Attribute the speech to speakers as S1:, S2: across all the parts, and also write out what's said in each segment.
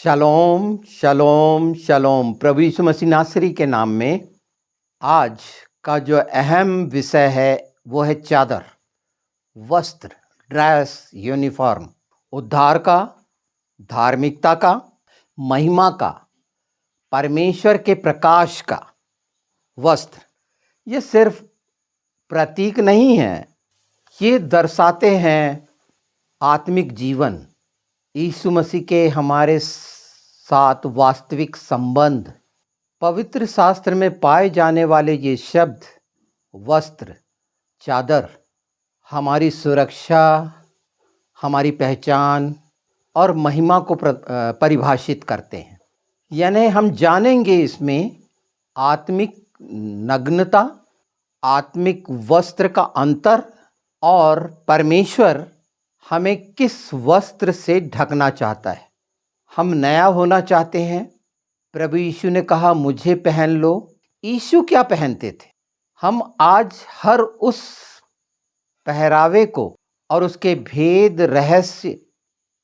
S1: शलोम शलोम शलोम। प्रभु यीशु मसीह नासरी के नाम में आज का जो अहम विषय है वो है चादर, वस्त्र, ड्रेस, यूनिफॉर्म। उद्धार का, धार्मिकता का, महिमा का, परमेश्वर के प्रकाश का वस्त्र। ये सिर्फ प्रतीक नहीं है, ये दर्शाते हैं आत्मिक जीवन, यीशु मसीह के हमारे साथ वास्तविक संबंध। पवित्र शास्त्र में पाए जाने वाले ये शब्द वस्त्र, चादर हमारी सुरक्षा, हमारी पहचान और महिमा को परिभाषित करते हैं। यानी हम जानेंगे इसमें आत्मिक नग्नता, आत्मिक वस्त्र का अंतर और परमेश्वर हमें किस वस्त्र से ढकना चाहता है। हम नया होना चाहते हैं। प्रभु यीशु ने कहा मुझे पहन लो। यीशु क्या पहनते थे? हम आज हर उस पहरावे को और उसके भेद, रहस्य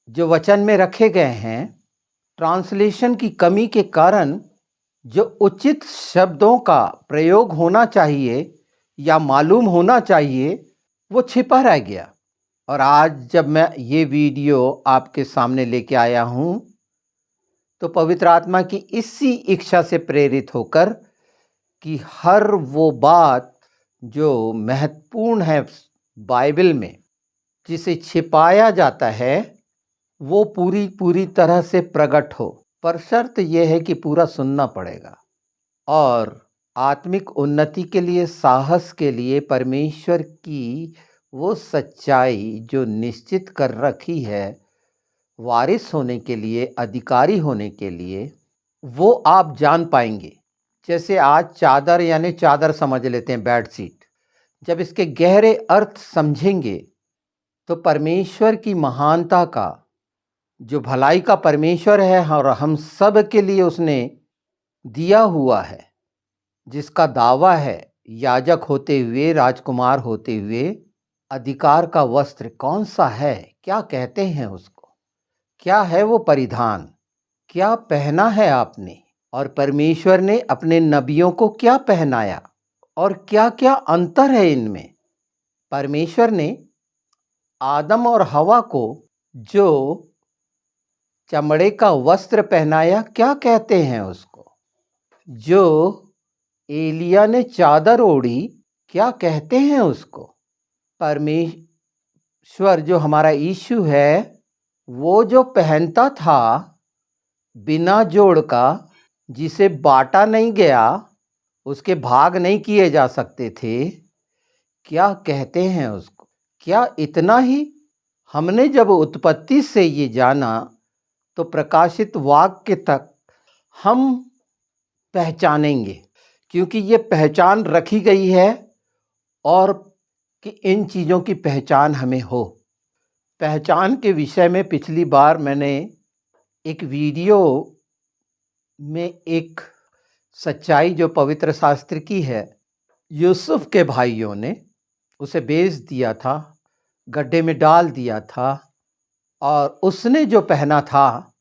S1: जो वचन में रखे गए हैं, ट्रांसलेशन की कमी के कारण जो उचित शब्दों का प्रयोग होना चाहिए या मालूम होना चाहिए वो छिपा रह गया। और आज जब मैं ये वीडियो आपके सामने लेके आया हूँ तो पवित्र आत्मा की इसी इच्छा से प्रेरित होकर कि हर वो बात जो महत्वपूर्ण है बाइबल में, जिसे छिपाया जाता है, वो पूरी तरह से प्रकट हो। पर शर्त यह है कि पूरा सुनना पड़ेगा। और आत्मिक उन्नति के लिए, साहस के लिए, परमेश्वर की वो सच्चाई जो निश्चित कर रखी है वारिस होने के लिए, अधिकारी होने के लिए, वो आप जान पाएंगे। जैसे आज चादर, यानी चादर समझ लेते हैं, बेडशीट। जब इसके गहरे अर्थ समझेंगे तो परमेश्वर की महानता का, जो भलाई का परमेश्वर है और हम सब के लिए उसने दिया हुआ है, जिसका दावा है याजक होते हुए, राजकुमार होते हुए, अधिकार का वस्त्र कौन सा है, क्या कहते हैं उसको, क्या है वो परिधान, क्या पहना है आपने, और परमेश्वर ने अपने नबियों को क्या पहनाया और क्या क्या अंतर है इनमें। परमेश्वर ने आदम और हवा को जो चमड़े का वस्त्र पहनाया, क्या कहते हैं उसको। जो एलिया ने चादर ओढ़ी, क्या कहते हैं उसको। परमेश्वर जो हमारा यीशु है, वो जो पहनता था बिना जोड़ का, जिसे बांटा नहीं गया, उसके भाग नहीं किए जा सकते थे, क्या कहते हैं उसको। क्या इतना ही? हमने जब उत्पत्ति से ये जाना तो प्रकाशित वाक्य तक हम पहचानेंगे, क्योंकि ये पहचान रखी गई है। और कि इन चीज़ों की पहचान हमें हो। पहचान के विषय में पिछली बार मैंने एक वीडियो में एक सच्चाई जो पवित्र शास्त्र की है, यूसुफ के भाइयों ने उसे बेच दिया था, गड्ढे में डाल दिया था, और उसने जो पहना था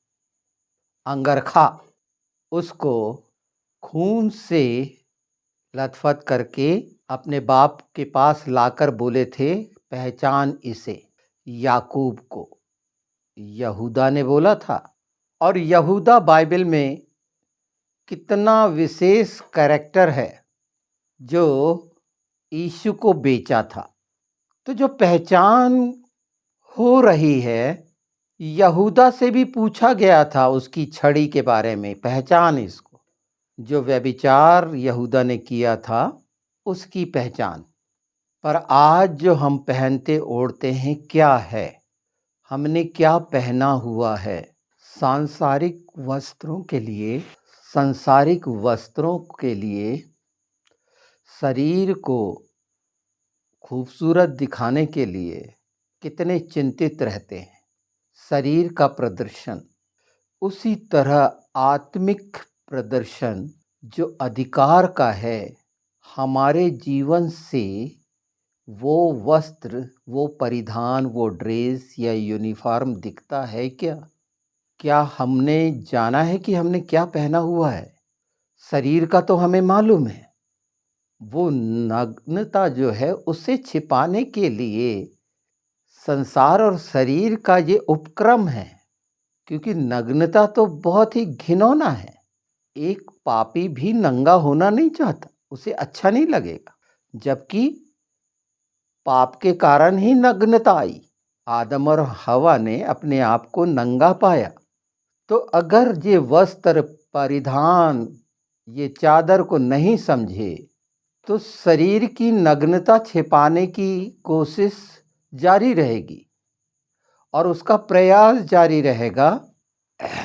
S1: अंगरखा, उसको खून से लथपथ करके अपने बाप के पास लाकर बोले थे, पहचान इसे। याकूब को यहूदा ने बोला था। और यहूदा बाइबल में कितना विशेष कैरेक्टर है जो यीशु को बेचा था। तो जो पहचान हो रही है, यहूदा से भी पूछा गया था उसकी छड़ी के बारे में, पहचान इसको। जो व्यभिचार यहूदा ने किया था उसकी पहचान। पर आज जो हम पहनते ओढ़ते हैं क्या है, हमने क्या पहना हुआ है। सांसारिक वस्त्रों के लिए, सांसारिक वस्त्रों के लिए, शरीर को खूबसूरत दिखाने के लिए कितने चिंतित रहते हैं, शरीर का प्रदर्शन। उसी तरह आत्मिक प्रदर्शन जो अधिकार का है, हमारे जीवन से वो वस्त्र, वो परिधान, वो ड्रेस या यूनिफॉर्म दिखता है क्या? क्या हमने जाना है कि हमने क्या पहना हुआ है? शरीर का तो हमें मालूम है। वो नग्नता जो है उसे छिपाने के लिए संसार और शरीर का ये उपक्रम है, क्योंकि नग्नता तो बहुत ही घिनौना है। एक पापी भी नंगा होना नहीं चाहता, उसे अच्छा नहीं लगेगा। जबकि पाप के कारण ही नग्नता आई। आदम और हवा ने अपने आप को नंगा पाया। तो अगर ये वस्त्र परिधान, ये चादर को नहीं समझे तो शरीर की नग्नता छिपाने की कोशिश जारी रहेगी और उसका प्रयास जारी रहेगा,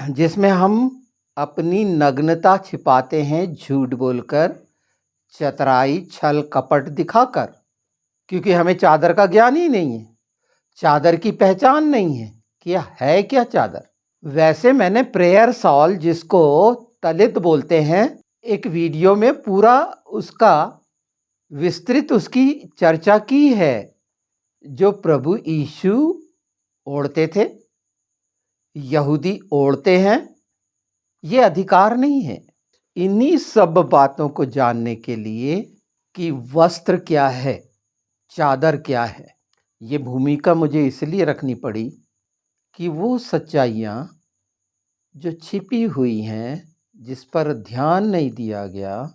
S1: जिसमें हम अपनी नग्नता छिपाते हैं झूठ बोलकर, चतुराई, छल कपट दिखाकर, क्योंकि हमें चादर का ज्ञान ही नहीं है, चादर की पहचान नहीं है कि यह है क्या चादर। वैसे मैंने प्रेयर सॉल, जिसको तलित बोलते हैं, एक वीडियो में पूरा उसका विस्तृत उसकी चर्चा की है। जो प्रभु यीशु ओढ़ते थे, यहूदी ओढ़ते हैं, ये अधिकार नहीं है। इन्हीं सब बातों को जानने के लिए कि वस्त्र क्या है, चादर क्या है, ये भूमिका मुझे इसलिए रखनी पड़ी कि वो सच्चाइयाँ जो छिपी हुई हैं, जिस पर ध्यान नहीं दिया गया,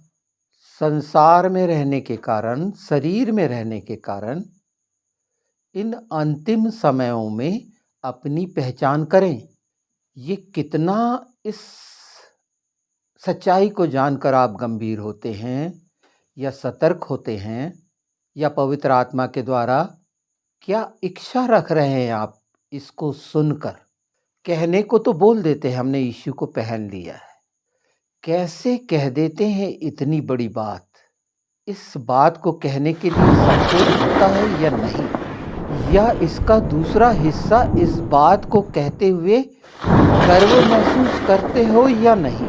S1: संसार में रहने के कारण, शरीर में रहने के कारण, इन अंतिम समयों में अपनी पहचान करें। ये कितना इस सच्चाई को जानकर आप गंभीर होते हैं या सतर्क होते हैं, या पवित्र आत्मा के द्वारा क्या इच्छा रख रहे हैं आप इसको सुनकर? कहने को तो बोल देते हैं हमने यीशु को पहन लिया है, कैसे कह देते हैं इतनी बड़ी बात? इस बात को कहने के लिए संकोच होता है या नहीं, या इसका दूसरा हिस्सा इस बात को कहते हुए गर्व महसूस करते हो या नहीं?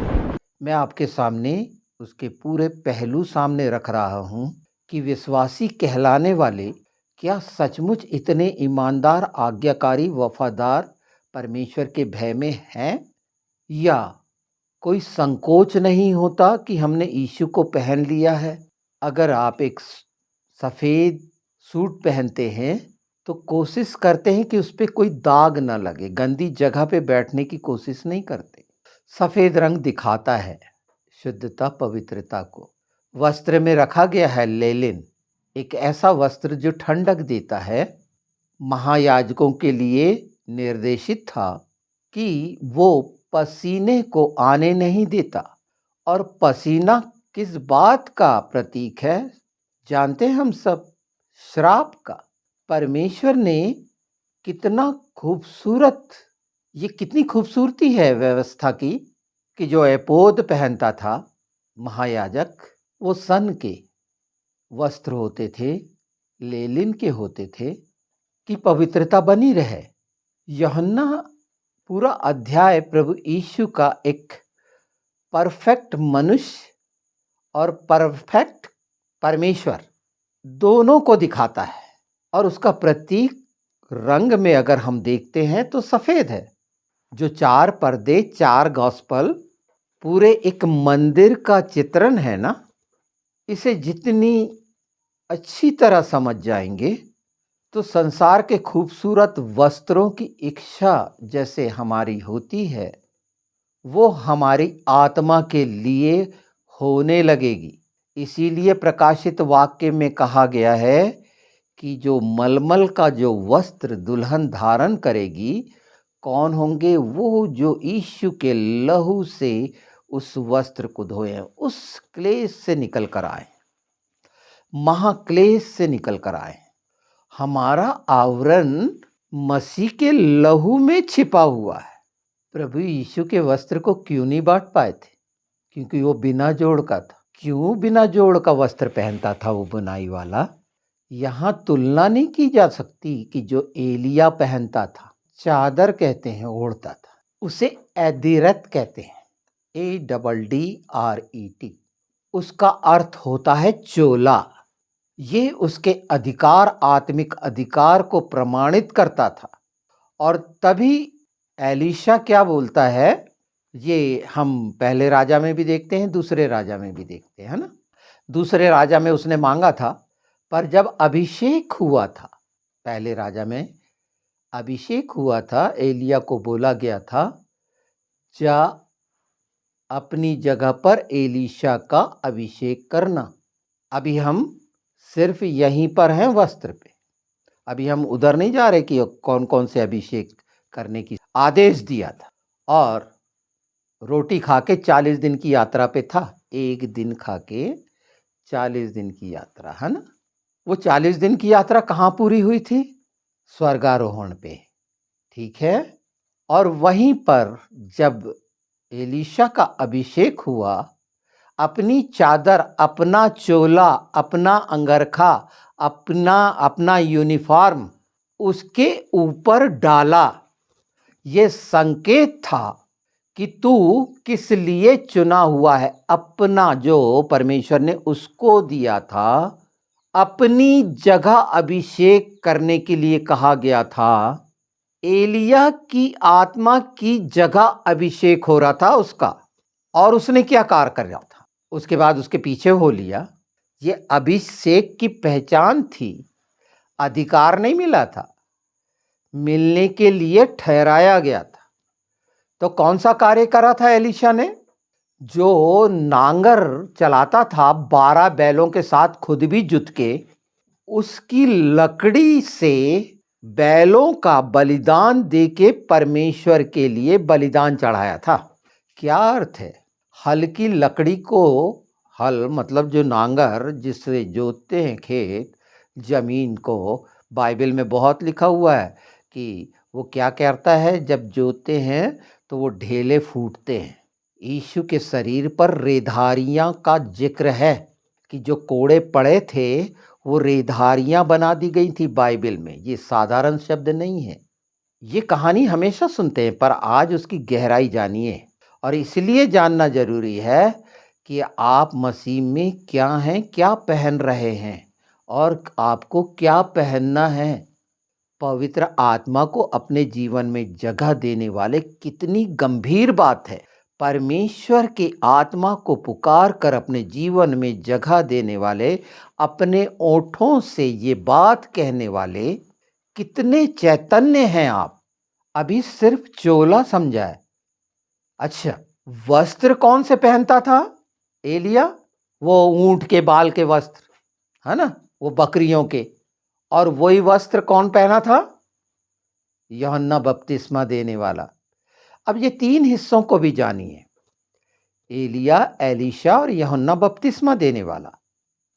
S1: मैं आपके सामने उसके पूरे पहलू सामने रख रहा हूँ कि विश्वासी कहलाने वाले क्या सचमुच इतने ईमानदार, आज्ञाकारी, वफादार परमेश्वर के भय में हैं, या कोई संकोच नहीं होता कि हमने यीशु को पहन लिया है। अगर आप एक सफ़ेद सूट पहनते हैं तो कोशिश करते हैं कि उस पर कोई दाग ना लगे, गंदी जगह पे बैठने की कोशिश नहीं करते। सफ़ेद रंग दिखाता है शुद्धता, पवित्रता को। वस्त्र में रखा गया है लेलिन, एक ऐसा वस्त्र जो ठंडक देता है। महायाजकों के लिए निर्देशित था कि वो पसीने को आने नहीं देता। और पसीना किस बात का प्रतीक है जानते हैं हम सब? श्राप का। परमेश्वर ने कितना खूबसूरत, ये कितनी खूबसूरती है व्यवस्था की, कि जो एपोद पहनता था महायाजक, वो सन के वस्त्र होते थे, लेलिन के होते थे, कि पवित्रता बनी रहे। यूहन्ना पूरा अध्याय प्रभु यीशु का एक परफेक्ट मनुष्य और परफेक्ट परमेश्वर दोनों को दिखाता है। और उसका प्रतीक रंग में अगर हम देखते हैं तो सफ़ेद है। जो 4 पर्दे, 4 गॉस्पल, पूरे एक मंदिर का चित्रण है ना, इसे जितनी अच्छी तरह समझ जाएंगे तो संसार के खूबसूरत वस्त्रों की इच्छा जैसे हमारी होती है, वो हमारी आत्मा के लिए होने लगेगी। इसीलिए प्रकाशित वाक्य में कहा गया है कि जो मलमल का जो वस्त्र दुल्हन धारण करेगी, कौन होंगे? वो जो यीशु के लहू से उस वस्त्र को धोए, उस क्लेश से निकल कर आए, महाक्लेश से निकल कर आए। हमारा आवरण मसीह के लहू में छिपा हुआ है। प्रभु यीशु के वस्त्र को क्यों नहीं बांट पाए थे? क्योंकि वो बिना जोड़ का था। क्यों बिना जोड़ का वस्त्र पहनता था वो बुनाई वाला? यहाँ तुलना नहीं की जा सकती कि जो एलिया पहनता था, चादर कहते हैं, ओढ़ता था, उसे एदीरत कहते हैं, ADDRET। उसका अर्थ होता है चोला। ये उसके अधिकार, आत्मिक अधिकार को प्रमाणित करता था। और तभी एलीशा क्या बोलता है, ये हम पहले राजा में भी देखते हैं, दूसरे राजा में भी देखते हैं, है ना। दूसरे राजा में उसने मांगा था, पर जब अभिषेक हुआ था, पहले राजा में अभिषेक हुआ था, एलिया को बोला गया था, जा अपनी जगह पर एलीशा का अभिषेक करना। अभी हम सिर्फ यहीं पर हैं वस्त्र पे, अभी हम उधर नहीं जा रहे कि कौन कौन से अभिषेक करने की आदेश दिया था। और रोटी खा के 40 दिन की यात्रा पे था, एक दिन खा के 40 दिन की यात्रा, है ना। वो 40 दिन की यात्रा कहाँ पूरी हुई थी? स्वर्गारोहण पे, ठीक है। और वहीं पर जब एलीशा का अभिषेक हुआ, अपनी चादर, अपना चोला, अपना अंगरखा, अपना अपना यूनिफॉर्म उसके ऊपर डाला। ये संकेत था कि तू किस लिए चुना हुआ है। अपना जो परमेश्वर ने उसको दिया था, अपनी जगह अभिषेक करने के लिए कहा गया था। एलिया की आत्मा की जगह अभिषेक हो रहा था उसका, और उसने क्या कार्य कर रहा था, उसके बाद उसके पीछे हो लिया। ये अभिषेक की पहचान थी, अधिकार नहीं मिला था, मिलने के लिए ठहराया गया था। तो कौन सा कार्य करा था एलीशा ने? जो नांगर चलाता था 12 बैलों के साथ, खुद भी जुत के, उसकी लकड़ी से बैलों का बलिदान देके परमेश्वर के लिए बलिदान चढ़ाया था। क्या अर्थ है? हल की लकड़ी को, हल मतलब जो नांगर जिससे जोतते हैं खेत, जमीन को, बाइबल में बहुत लिखा हुआ है कि वो क्या करता है, जब जोतते हैं तो वो ढेले फूटते हैं। यीशु के शरीर पर रेधारियां का जिक्र है कि जो कोड़े पड़े थे वो रेधारियां बना दी गई थी बाइबल में। ये साधारण शब्द नहीं है। ये कहानी हमेशा सुनते हैं, पर आज उसकी गहराई जानिए। और इसलिए जानना जरूरी है कि आप मसीह में क्या हैं, क्या पहन रहे हैं, और आपको क्या पहनना है। पवित्र आत्मा को अपने जीवन में जगह देने वाले, कितनी गंभीर बात है। परमेश्वर की आत्मा को पुकार कर अपने जीवन में जगह देने वाले, अपने ओठों से ये बात कहने वाले, कितने चैतन्य हैं आप। अभी सिर्फ चोला समझा है। अच्छा, वस्त्र कौन से पहनता था एलिया? वो ऊंट के बाल के वस्त्र, है ना, वो बकरियों के। और वही वस्त्र कौन पहना था? यूहन्ना बपतिस्मा देने वाला। अब ये 3 हिस्सों को भी जानिए, एलिया, एलीशा और यूहन्ना बपतिस्मा देने वाला।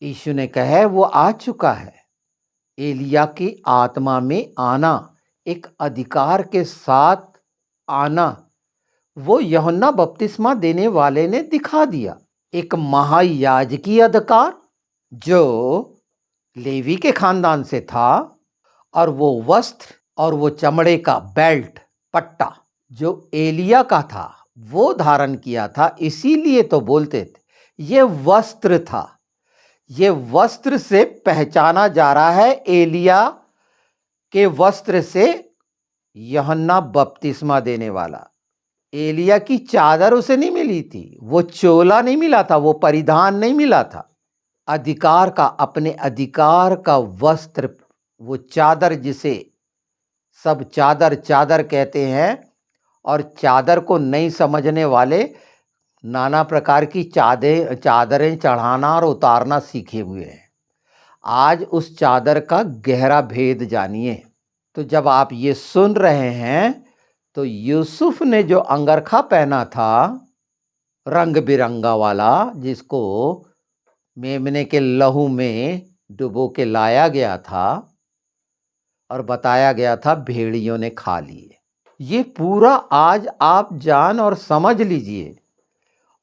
S1: यीशु ने कहा है वो आ चुका है। एलिया की आत्मा में आना, एक अधिकार के साथ आना, वो यूहन्ना बपतिस्मा देने वाले ने दिखा दिया। एक महायाजकी अधिकार जो लेवी के खानदान से था, और वो वस्त्र और वो चमड़े का बेल्ट, पट्टा जो एलिया का था वो धारण किया था। इसीलिए तो बोलते थे ये वस्त्र था। ये वस्त्र से पहचाना जा रहा है, एलिया के वस्त्र से यूहन्ना बपतिस्मा देने वाला। एलिया की चादर उसे नहीं मिली थी, वो चोला नहीं मिला था, वो परिधान नहीं मिला था। अधिकार का, अपने अधिकार का वस्त्र, वो चादर जिसे सब चादर चादर कहते हैं, और चादर को नहीं समझने वाले नाना प्रकार की चादरें चढ़ाना और उतारना सीखे हुए हैं। आज उस चादर का गहरा भेद जानिए। तो जब आप ये सुन रहे हैं, तो यूसुफ ने जो अंगरखा पहना था रंग बिरंगा वाला, जिसको मेमने के लहू में डुबो के लाया गया था और बताया गया था भेड़ियों ने खा लिए, ये पूरा आज आप जान और समझ लीजिए।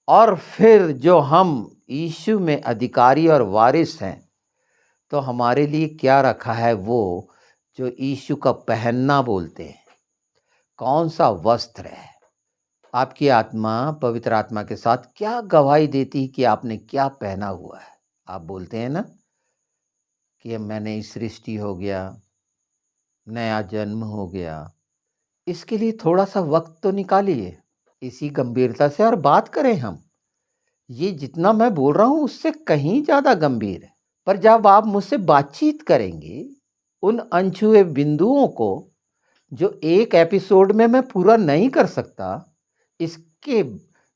S1: और फिर जो हम यीशु में अधिकारी और वारिस हैं, तो हमारे लिए क्या रखा है वो जो यीशु का पहनना बोलते हैं। कौन सा वस्त्र है? आपकी आत्मा पवित्र आत्मा के साथ क्या गवाही देती है कि आपने क्या पहना हुआ है? आप बोलते हैं ना कि मैंने सृष्टि हो गया, नया जन्म हो गया, इसके लिए थोड़ा सा वक्त तो निकालिए, इसी गंभीरता से और बात करें हम। ये जितना मैं बोल रहा हूँ उससे कहीं ज़्यादा गंभीर है। पर जब आप मुझसे बातचीत करेंगे, उन अनछुए बिंदुओं को जो एक एपिसोड में मैं पूरा नहीं कर सकता, इसके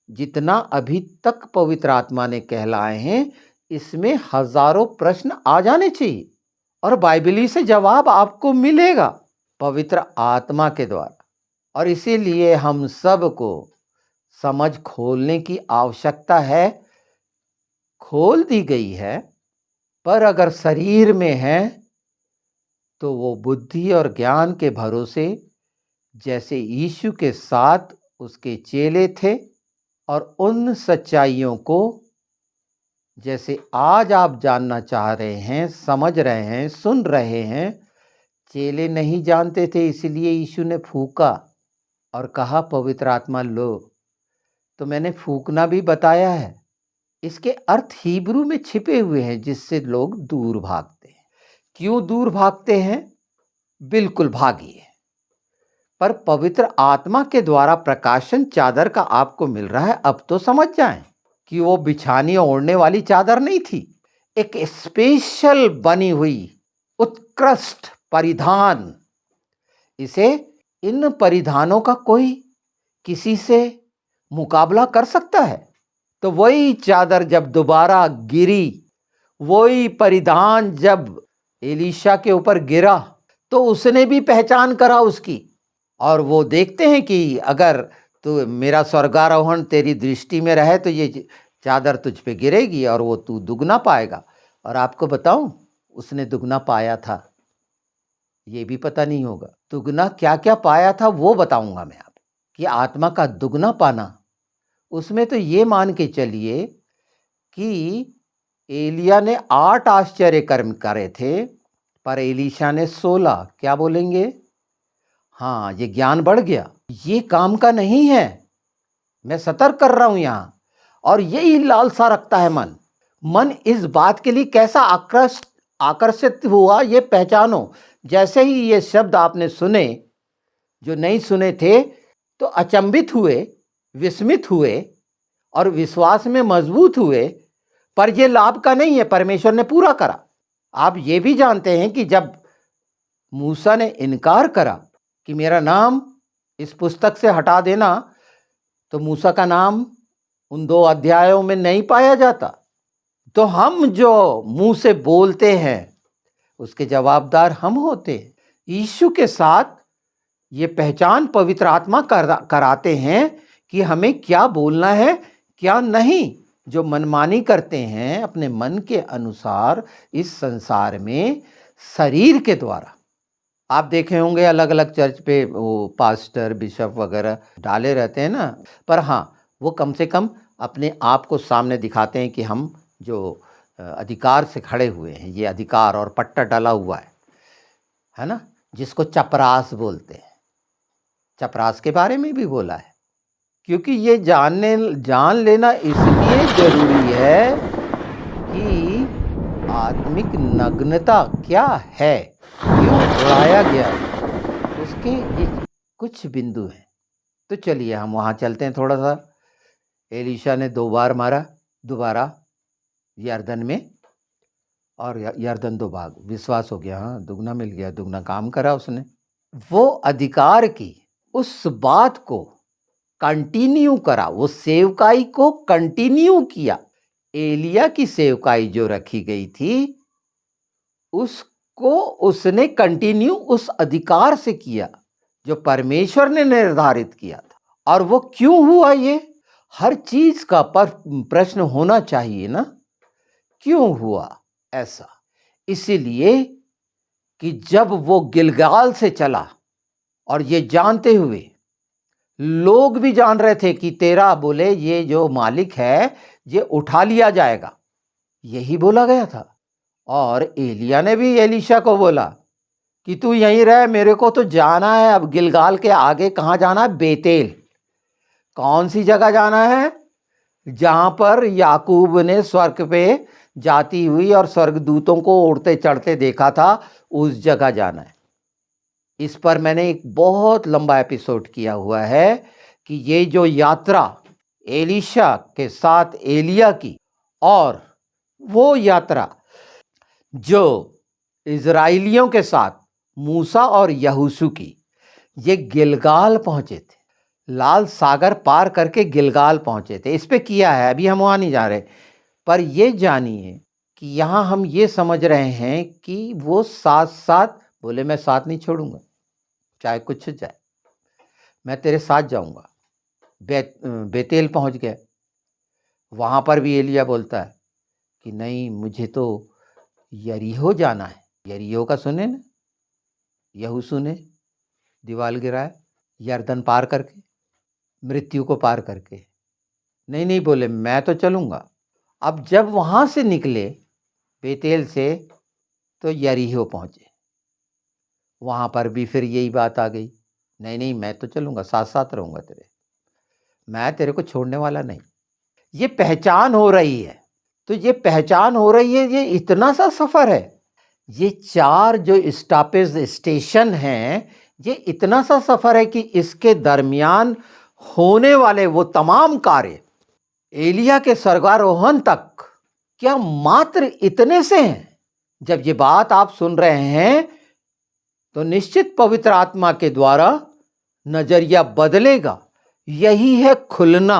S1: जितना अभी तक पवित्र आत्मा ने कहलाए हैं, इसमें हजारों प्रश्न आ जाने चाहिए और बाइबली से जवाब आपको मिलेगा पवित्र आत्मा के द्वारा। और इसीलिए हम सबको समझ खोलने की आवश्यकता है, खोल दी गई है। पर अगर शरीर में है तो वो बुद्धि और ज्ञान के भरोसे, जैसे यीशु के साथ उसके चेले थे, और उन सच्चाइयों को जैसे आज आप जानना चाह रहे हैं, समझ रहे हैं, सुन रहे हैं। चेले नहीं जानते थे, इसलिए यीशु ने फूंका और कहा पवित्र आत्मा लो। तो मैंने फूंकना भी बताया है। इसके अर्थ हिब्रू में छिपे हुए हैं, जिससे लोग दूर भागते हैं। क्यों दूर भागते हैं? बिल्कुल भागिए। पर पवित्र आत्मा के द्वारा प्रकाशन चादर का आपको मिल रहा है, अब तो समझ जाएं कि वो बिछानी ओढ़ने वाली चादर नहीं थी, एक स्पेशल बनी हुई उत्कृष्ट परिधान। इसे इन परिधानों का कोई किसी से मुकाबला कर सकता है? तो वही चादर जब दोबारा गिरी, वही परिधान जब एलीशा के ऊपर गिरा, तो उसने भी पहचान करा उसकी। और वो देखते हैं कि अगर तो मेरा स्वर्गारोहण तेरी दृष्टि में रहे तो ये चादर तुझ पे गिरेगी और वो तू दुगना पाएगा। और आपको बताऊं, उसने दुगना पाया था, ये भी पता नहीं होगा। दुगना क्या क्या पाया था वो बताऊंगा मैं आप, कि आत्मा का दुगना पाना, उसमें तो ये मान के चलिए कि एलिया ने 8 आश्चर्य कर्म करे थे, पर एलीशा ने 16। क्या बोलेंगे? हाँ, ये ज्ञान बढ़ गया। ये काम का नहीं है, मैं सतर्क कर रहा हूं यहां। और यही लालसा रखता है मन। मन इस बात के लिए कैसा आकर्षित हुआ, ये पहचानो। जैसे ही ये शब्द आपने सुने, जो नहीं सुने थे, तो अचंभित हुए, विस्मित हुए और विश्वास में मजबूत हुए। पर यह लाभ का नहीं है, परमेश्वर ने पूरा करा। आप ये भी जानते हैं कि जब मूसा ने इनकार करा कि मेरा नाम इस पुस्तक से हटा देना, तो मूसा का नाम उन 2 अध्यायों में नहीं पाया जाता। तो हम जो मुंह से बोलते हैं, उसके जवाबदार हम होते हैं। यीशु के साथ ये पहचान पवित्र आत्मा कराते हैं कि हमें क्या बोलना है, क्या नहीं। जो मनमानी करते हैं अपने मन के अनुसार इस संसार में, शरीर के द्वारा, आप देखे होंगे अलग अलग चर्च पे वो पास्टर बिशप वगैरह डाले रहते हैं ना। पर हाँ, वो कम से कम अपने आप को सामने दिखाते हैं कि हम जो अधिकार से खड़े हुए हैं, ये अधिकार, और पट्टा डाला हुआ है ना, जिसको चपरास बोलते हैं। चपरास के बारे में भी बोला है, क्योंकि ये जान लेना इसलिए जरूरी है कि आत्मिक नग्नता क्या है, क्यों उड़ाया गया है, उसके ये कुछ बिंदु हैं। तो चलिए हम वहाँ चलते हैं थोड़ा सा। एलीशा ने 2 बार मारा दोबारा यरदन में, और यरदन 2 भाग, विश्वास हो गया, हाँ दुगना मिल गया, दुगना काम करा उसने। वो अधिकार की उस बात को कंटिन्यू करा, वो सेवकाई को कंटिन्यू किया। एलिया की सेवकाई जो रखी गई थी, उसको उसने कंटिन्यू उस अधिकार से किया जो परमेश्वर ने निर्धारित किया था। और वो क्यों हुआ? ये हर चीज का प्रश्न होना चाहिए ना, क्यों हुआ ऐसा? इसीलिए कि जब वो गिलगाल से चला, और ये जानते हुए लोग भी जान रहे थे कि तेरा, बोले, ये जो मालिक है ये उठा लिया जाएगा, यही बोला गया था। और एलिया ने भी एलीशा को बोला कि तू यहीं रह, मेरे को तो जाना है अब गिलगाल के आगे। कहाँ जाना है? बेतेल। कौन सी जगह जाना है? जहां पर याकूब ने स्वर्ग पे जाती हुई और स्वर्गदूतों को उड़ते चढ़ते देखा था, उस जगह जाना है। इस पर मैंने एक बहुत लंबा एपिसोड किया हुआ है कि ये जो यात्रा एलीशा के साथ एलिया की, और वो यात्रा जो इज़राइलियों के साथ मूसा और यहोशू की, ये गिलगाल पहुंचे थे, लाल सागर पार करके गिलगाल पहुंचे थे। इस पे किया है, अभी हम वहां नहीं जा रहे, पर ये जानिए कि यहाँ हम ये समझ रहे हैं कि वो साथ साथ बोले, मैं साथ नहीं छोड़ूंगा, चाहे कुछ हो जाए, मैं तेरे साथ जाऊंगा। बेतेल पहुंच गए, वहां पर भी एलिया बोलता है कि नहीं, मुझे तो यरीहो जाना है। यरीहो का सुने ना, यहोशू ने दीवाल गिराया यरदन पार करके, मृत्यु को पार करके। नहीं नहीं बोले, मैं तो चलूंगा। अब जब वहां से निकले बेतेल से, तो यरीहो पहुंचे, वहां पर भी फिर यही बात आ गई, नहीं नहीं मैं तो चलूंगा, साथ साथ रहूंगा तेरे, मैं तेरे को छोड़ने वाला नहीं। ये पहचान हो रही है, तो ये पहचान हो रही है, ये इतना सा सफर है, ये 4 जो स्टॉपेज स्टेशन हैं, ये इतना सा सफर है कि इसके दरमियान होने वाले वो तमाम कार्य एलिया के स्वर्गारोहण तक क्या मात्र इतने से हैं। जब ये बात आप सुन रहे हैं तो निश्चित पवित्र आत्मा के द्वारा नजरिया बदलेगा। यही है खुलना,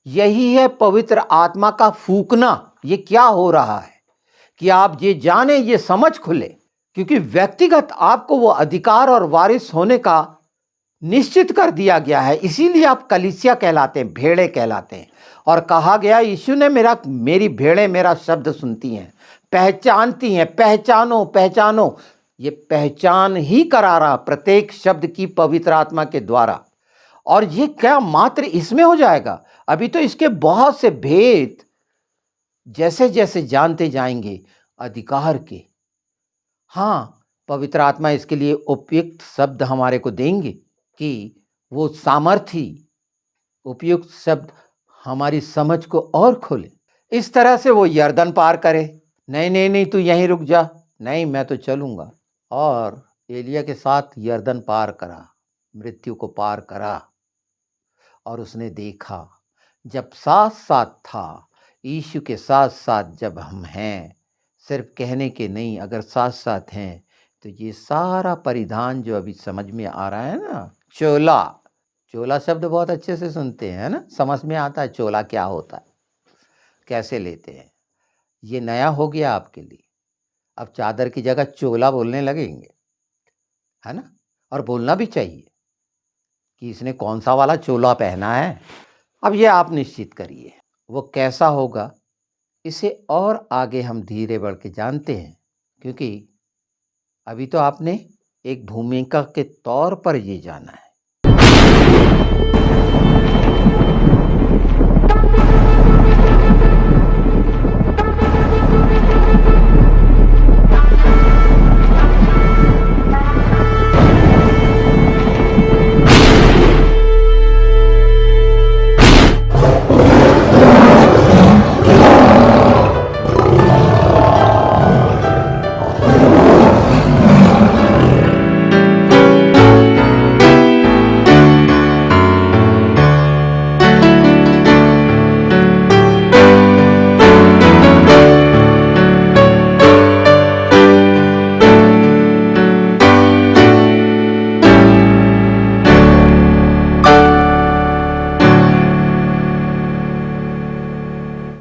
S1: यही है पवित्र आत्मा का फूकना। ये क्या हो रहा है कि आप ये जाने, ये समझ खुले, क्योंकि व्यक्तिगत आपको वो अधिकार और वारिस होने का निश्चित कर दिया गया है। इसीलिए आप कलीसिया कहलाते हैं, भेड़े कहलाते हैं। और कहा गया, यीशु ने मेरी भेड़ें मेरा शब्द सुनती हैं, पहचानती हैं। पहचानो पहचानो, ये पहचान ही करा रहा प्रत्येक शब्द की पवित्र आत्मा के द्वारा। और ये क्या मात्र इसमें हो जाएगा? अभी तो इसके बहुत से भेद जैसे जैसे जानते जाएंगे अधिकार के। हाँ, पवित्र आत्मा इसके लिए उपयुक्त शब्द हमारे को देंगे कि वो सामर्थी उपयुक्त शब्द हमारी समझ को और खोले। इस तरह से वो यरदन पार करे। नहीं नहीं नहीं, तू यहीं रुक जा, नहीं मैं तो चलूंगा। और एलिया के साथ यरदन पार करा, मृत्यु को पार करा। और उसने देखा, जब साथ साथ था, यीशु के साथ साथ जब हम हैं, सिर्फ कहने के नहीं, अगर साथ साथ हैं, तो ये सारा परिधान जो अभी समझ में आ रहा है ना, चोला, चोला शब्द बहुत अच्छे से सुनते हैं ना, समझ में आता है चोला क्या होता है, कैसे लेते हैं। ये नया हो गया आपके लिए। अब चादर की जगह चोला बोलने लगेंगे, है ना। और बोलना भी चाहिए कि इसने कौन सा वाला चोला पहना है। अब ये आप निश्चित करिए वो कैसा होगा। इसे और आगे हम धीरे बढ़ के जानते हैं, क्योंकि अभी तो आपने एक भूमिका के तौर पर ये जाना है।